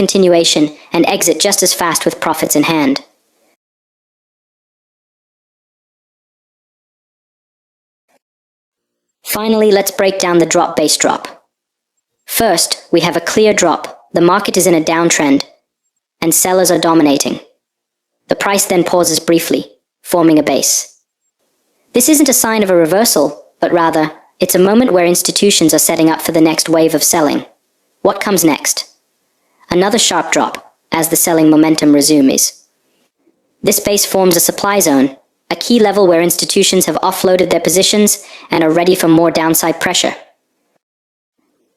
continuation and exit just as fast with profits in hand. Finally, let's break down the drop-based drop. First, we have a clear drop. The market is in a downtrend, and sellers are dominating. The price then pauses briefly, forming a base. This isn't a sign of a reversal, but rather, it's a moment where institutions are setting up for the next wave of selling. What comes next? Another sharp drop, as the selling momentum resumes. This base forms a supply zone, a key level where institutions have offloaded their positions and are ready for more downside pressure.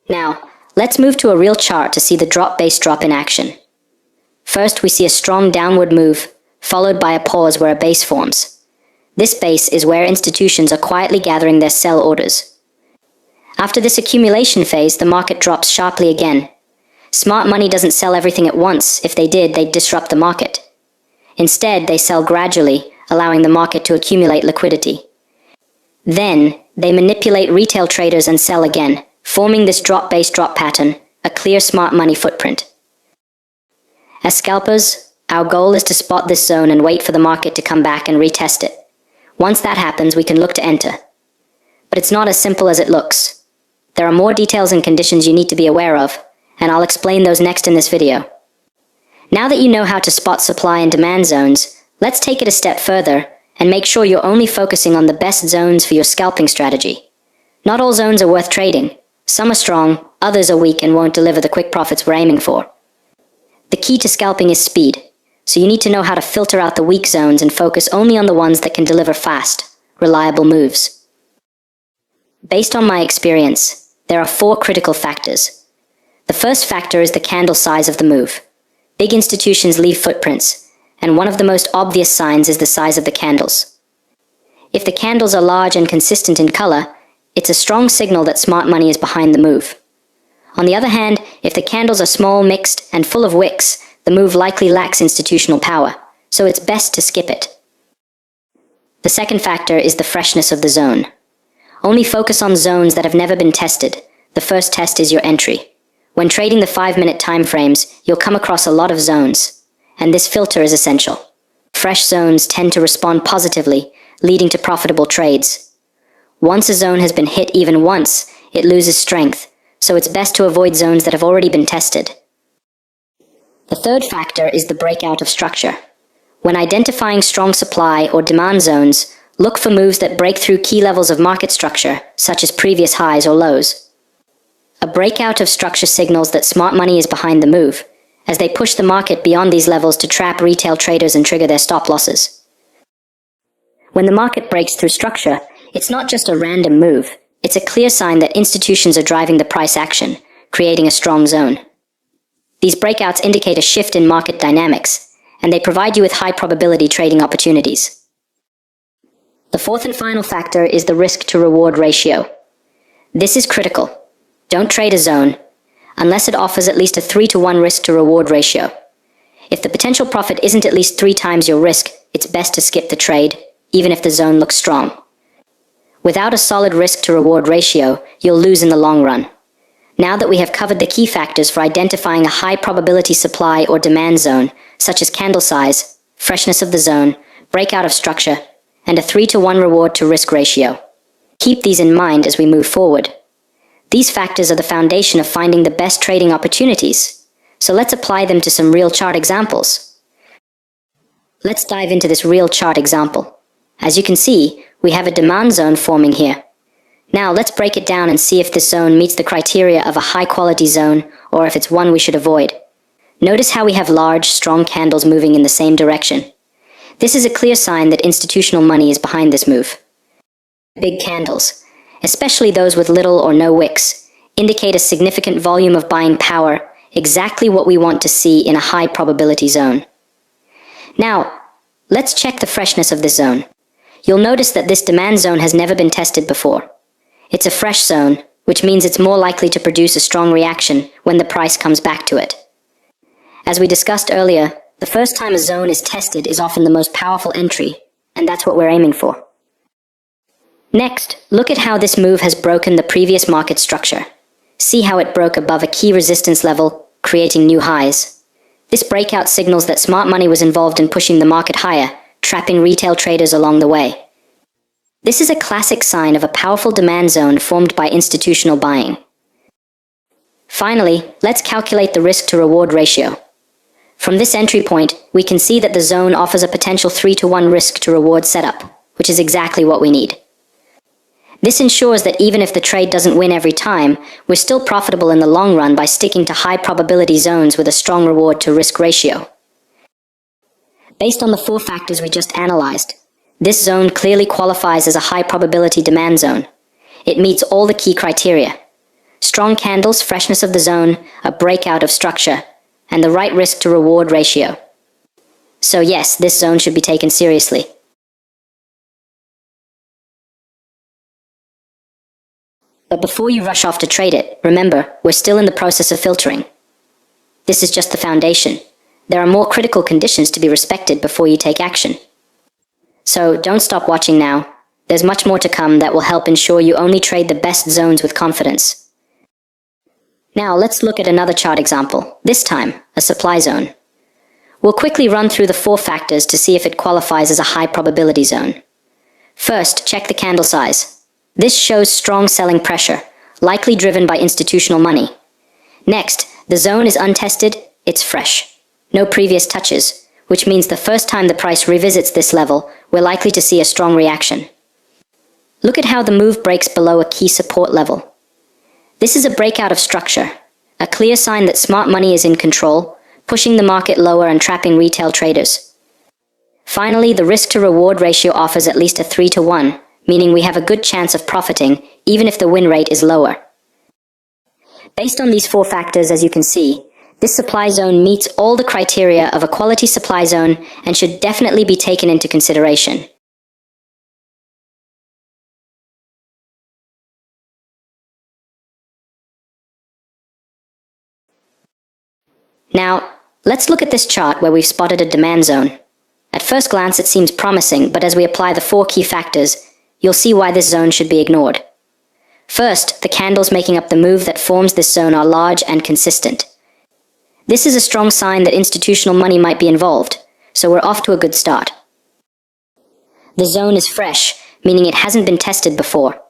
Now, let's move to a real chart to see the drop-based drop in action. First, we see a strong downward move, followed by a pause where a base forms. This base is where institutions are quietly gathering their sell orders. After this accumulation phase, the market drops sharply again. Smart money doesn't sell everything at once. If they did, they'd disrupt the market. Instead, they sell gradually, allowing the market to accumulate liquidity. Then, they manipulate retail traders and sell again, forming this drop-based drop pattern, a clear smart money footprint. As scalpers, our goal is to spot this zone and wait for the market to come back and retest it. Once that happens, we can look to enter. But it's not as simple as it looks. There are more details and conditions you need to be aware of, and I'll explain those next in this video. Now that you know how to spot supply and demand zones, let's take it a step further and make sure you're only focusing on the best zones for your scalping strategy. Not all zones are worth trading. Some are strong, others are weak and won't deliver the quick profits we're aiming for. The key to scalping is speed, so you need to know how to filter out the weak zones and focus only on the ones that can deliver fast, reliable moves. Based on my experience, there are 4 critical factors. The first factor is the candle size of the move. Big institutions leave footprints, and one of the most obvious signs is the size of the candles. If the candles are large and consistent in color, it's a strong signal that smart money is behind the move. On the other hand, if the candles are small, mixed, and full of wicks, the move likely lacks institutional power, so it's best to skip it. The second factor is the freshness of the zone. Only focus on zones that have never been tested. The first test is your entry. When trading the 5-minute timeframes, you'll come across a lot of zones, and this filter is essential. Fresh zones tend to respond positively, leading to profitable trades. Once a zone has been hit even once, it loses strength, so it's best to avoid zones that have already been tested. The third factor is the breakout of structure. When identifying strong supply or demand zones, look for moves that break through key levels of market structure, such as previous highs or lows. A breakout of structure signals that smart money is behind the move, as they push the market beyond these levels to trap retail traders and trigger their stop losses. When the market breaks through structure, it's not just a random move. It's a clear sign that institutions are driving the price action, creating a strong zone. These breakouts indicate a shift in market dynamics, and they provide you with high-probability trading opportunities. The fourth and final factor is the risk-to-reward ratio. This is critical. Don't trade a zone, unless it offers at least a 3-to-1 risk-to-reward ratio. If the potential profit isn't at least 3 times your risk, it's best to skip the trade, even if the zone looks strong. Without a solid risk-to-reward ratio, you'll lose in the long run. Now that we have covered the key factors for identifying a high-probability supply or demand zone, such as candle size, freshness of the zone, breakout of structure, and a 3-to-1 reward-to-risk ratio. Keep these in mind as we move forward. These factors are the foundation of finding the best trading opportunities, so let's apply them to some real chart examples. Let's dive into this real chart example. As you can see, we have a demand zone forming here. Now let's break it down and see if this zone meets the criteria of a high-quality zone or if it's one we should avoid. Notice how we have large, strong candles moving in the same direction. This is a clear sign that institutional money is behind this move. Big candles, especially those with little or no wicks, indicate a significant volume of buying power, exactly what we want to see in a high-probability zone. Now, let's check the freshness of this zone. You'll notice that this demand zone has never been tested before. It's a fresh zone, which means it's more likely to produce a strong reaction when the price comes back to it. As we discussed earlier, the first time a zone is tested is often the most powerful entry, and that's what we're aiming for. Next, look at how this move has broken the previous market structure. See how it broke above a key resistance level, creating new highs. This breakout signals that smart money was involved in pushing the market higher, trapping retail traders along the way. This is a classic sign of a powerful demand zone formed by institutional buying. Finally, let's calculate the risk-to-reward ratio. From this entry point, we can see that the zone offers a potential 3-to-1 risk-to-reward setup, which is exactly what we need. This ensures that even if the trade doesn't win every time, we're still profitable in the long run by sticking to high-probability zones with a strong reward-to-risk ratio. Based on the 4 factors we just analyzed, this zone clearly qualifies as a high-probability demand zone. It meets all the key criteria: strong candles, freshness of the zone, a breakout of structure, and the right risk-to-reward ratio. So yes, this zone should be taken seriously. But before you rush off to trade it, remember, we're still in the process of filtering. This is just the foundation. There are more critical conditions to be respected before you take action. So don't stop watching now. There's much more to come that will help ensure you only trade the best zones with confidence. Now let's look at another chart example, this time a supply zone. We'll quickly run through the 4 factors to see if it qualifies as a high probability zone. First, check the candle size. This shows strong selling pressure, likely driven by institutional money. Next, the zone is untested, it's fresh. No previous touches, which means the first time the price revisits this level, we're likely to see a strong reaction. Look at how the move breaks below a key support level. This is a breakout of structure, a clear sign that smart money is in control, pushing the market lower and trapping retail traders. Finally, the risk-to-reward ratio offers at least a 3-to-1, meaning we have a good chance of profiting, even if the win rate is lower. Based on these 4 factors, as you can see, this supply zone meets all the criteria of a quality supply zone and should definitely be taken into consideration. Now, let's look at this chart where we've spotted a demand zone. At first glance, it seems promising, but as we apply the 4 key factors, you'll see why this zone should be ignored. First, the candles making up the move that forms this zone are large and consistent. This is a strong sign that institutional money might be involved, so we're off to a good start. The zone is fresh, meaning it hasn't been tested before.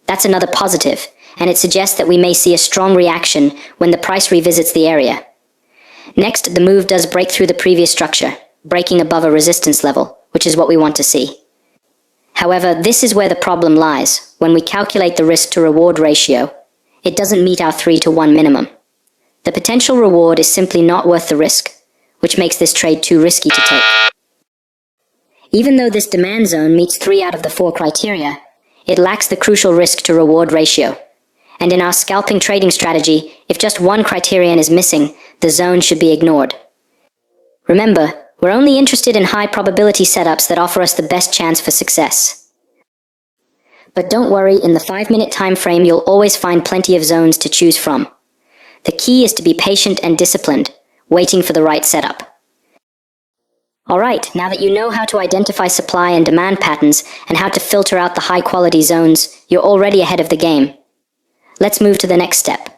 That's another positive, and it suggests that we may see a strong reaction when the price revisits the area. Next, the move does break through the previous structure, breaking above a resistance level, which is what we want to see. However, this is where the problem lies. When we calculate the risk-to-reward ratio, it doesn't meet our 3-to-1 minimum. The potential reward is simply not worth the risk, which makes this trade too risky to take. Even though this demand zone meets 3 out of the 4 criteria, it lacks the crucial risk-to-reward ratio. And in our scalping trading strategy, if just one criterion is missing, the zone should be ignored. Remember, we're only interested in high-probability setups that offer us the best chance for success. But don't worry, in the 5-minute time frame, you'll always find plenty of zones to choose from. The key is to be patient and disciplined, waiting for the right setup. Alright, now that you know how to identify supply and demand patterns and how to filter out the high-quality zones, you're already ahead of the game. Let's move to the next step.